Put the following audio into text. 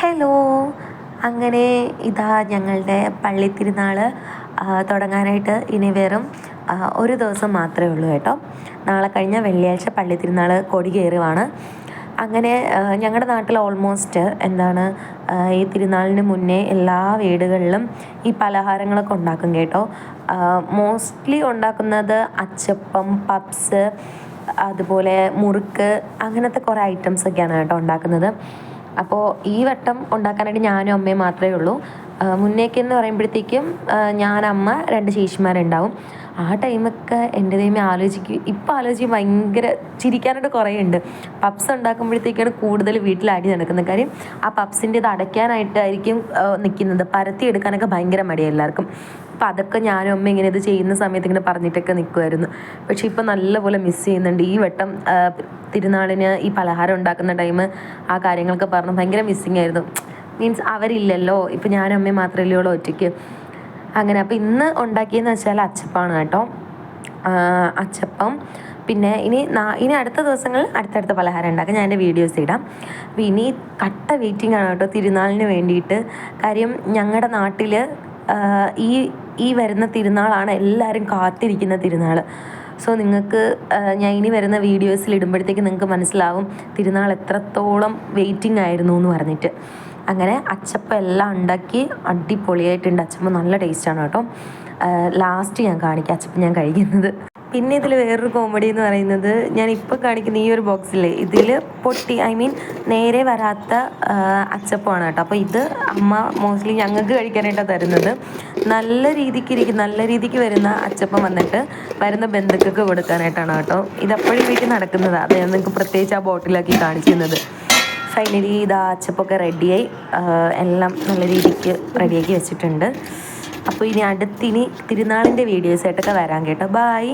Hello. അങ്ങനെ ഇതാ ഞങ്ങളുടെ പള്ളിത്തിരുന്നാൾ തുടങ്ങാനായിട്ട് ഇനി വെറും ഒരു ദിവസം മാത്രമേ ഉള്ളൂ കേട്ടോ. നാളെ കഴിഞ്ഞ വെള്ളിയാഴ്ച പള്ളിത്തിരുന്നാൾ കൊടികയറുവാണ്. അങ്ങനെ ഞങ്ങളുടെ നാട്ടിൽ ഓൾമോസ്റ്റ് ഈ തിരുനാളിന് മുന്നേ എല്ലാ വീടുകളിലും ഈ പലഹാരങ്ങളൊക്കെ ഉണ്ടാക്കും കേട്ടോ. മോസ്റ്റ്ലി ഉണ്ടാക്കുന്നത് അച്ചപ്പം, പപ്സ്, അതുപോലെ മുറുക്ക്, അങ്ങനത്തെ കുറേ ഐറ്റംസൊക്കെയാണ് കേട്ടോ ഉണ്ടാക്കുന്നത്. അപ്പോൾ ഈ വട്ടം ഉണ്ടാക്കാനായിട്ട് ഞാനും അമ്മയും മാത്രമേ ഉള്ളൂ. മുന്നേക്കെന്ന് പറയുമ്പോഴത്തേക്കും ഞാൻ, അമ്മ, 2 ചേച്ചിമാരുണ്ടാവും. ആ ടൈമൊക്കെ എൻ്റെ ദൈവമേ ഇപ്പം ആലോചിക്കും ഭയങ്കര ചിരിക്കാനായിട്ട് കുറേ ഉണ്ട്. പപ്സ് ഉണ്ടാക്കുമ്പോഴത്തേക്കാണ് കൂടുതൽ വീട്ടിൽ അടി നടക്കുന്നത്. കാര്യം ആ പപ്സിൻ്റെ ഇത് അടയ്ക്കാനായിട്ടായിരിക്കും നിൽക്കുന്നത്. പരത്തിയെടുക്കാനൊക്കെ ഭയങ്കര മടിയാണ് എല്ലാവർക്കും. അപ്പം അതൊക്കെ ഞാനും അമ്മ ഇങ്ങനെ ഇത് ചെയ്യുന്ന സമയത്ത് ഇങ്ങനെ പറഞ്ഞിട്ടൊക്കെ നിൽക്കുമായിരുന്നു. പക്ഷേ ഇപ്പം നല്ലപോലെ മിസ് ചെയ്യുന്നുണ്ട്. ഈ വട്ടം തിരുനാളിന് ഈ പലഹാരം ഉണ്ടാക്കുന്ന ടൈം ആ കാര്യങ്ങളൊക്കെ പറഞ്ഞ് ഭയങ്കര മിസ്സിങ് ആയിരുന്നു. മീൻസ് അവരില്ലല്ലോ, ഇപ്പം ഞാനും അമ്മയും മാത്രമല്ലേ ഉള്ളൂ ഒറ്റയ്ക്ക്. അങ്ങനെ അപ്പോൾ ഇന്ന് ഉണ്ടാക്കിയെന്ന് വെച്ചാൽ അച്ചപ്പമാണ് കേട്ടോ. അച്ചപ്പം. പിന്നെ ഇനി അടുത്ത ദിവസങ്ങളിൽ അടുത്തടുത്ത പലഹാരം ഉണ്ടാക്കാം. ഞാൻ എൻ്റെ വീഡിയോസ് ഇടാം. അപ്പോൾ ഇനി കട്ട വെയിറ്റിംഗ് ആണ് കേട്ടോ തിരുനാളിന് വേണ്ടിയിട്ട്. കാര്യം ഞങ്ങളുടെ നാട്ടിൽ ഈ വരുന്ന തിരുനാളാണ് എല്ലാവരും കാത്തിരിക്കുന്ന തിരുനാൾ. സോ നിങ്ങൾക്ക് ഞാൻ ഇനി വരുന്ന വീഡിയോസിൽ ഇടുമ്പോഴത്തേക്ക് നിങ്ങൾക്ക് മനസ്സിലാവും തിരുനാൾ എത്രത്തോളം വെയിറ്റിംഗ് ആയിരുന്നു എന്ന് പറഞ്ഞിട്ട്. അങ്ങനെ അച്ചപ്പം എല്ലാം ഉണ്ടാക്കി അടിപൊളിയായിട്ടുണ്ട്. അച്ചപ്പം നല്ല ടേസ്റ്റാണ് കേട്ടോ. ലാസ്റ്റ് ഞാൻ കാണിക്കാം അച്ചപ്പം ഞാൻ കഴിക്കുന്നത്. പിന്നെ ഇതിൽ വേറൊരു കോമഡി എന്ന് പറയുന്നത്, ഞാൻ ഇപ്പോൾ കാണിക്കുന്ന ഈ ഒരു ബോക്സില്ലേ, ഇതിൽ നേരെ വരാത്ത അച്ചപ്പമാണ് കേട്ടോ. അപ്പോൾ ഇത് അമ്മ മോസ്റ്റ്ലി ഞങ്ങൾക്ക് കഴിക്കാനായിട്ടാണ് തരുന്നത്. നല്ല രീതിക്ക് വരുന്ന അച്ചപ്പം വന്നിട്ട് വരുന്ന ബന്ധുക്കൾക്ക് കൊടുക്കാനായിട്ടാണ് കേട്ടോ. ഇതെപ്പോഴും വീട്ടിൽ നടക്കുന്നതാണ്. അത് ഞാൻ നിങ്ങൾക്ക് പ്രത്യേകിച്ച് ആ ബോട്ടിലാക്കി കാണിച്ചിരുന്നത്. ഫൈനലി ഇതാ അച്ചപ്പൊക്കെ റെഡിയായി, എല്ലാം നല്ല രീതിക്ക് റെഡിയാക്കി വെച്ചിട്ടുണ്ട്. അപ്പോൾ ഇനി തിരുനാളിൻ്റെ വീഡിയോസായിട്ടൊക്കെ വരാം കേട്ടോ. ബായ്.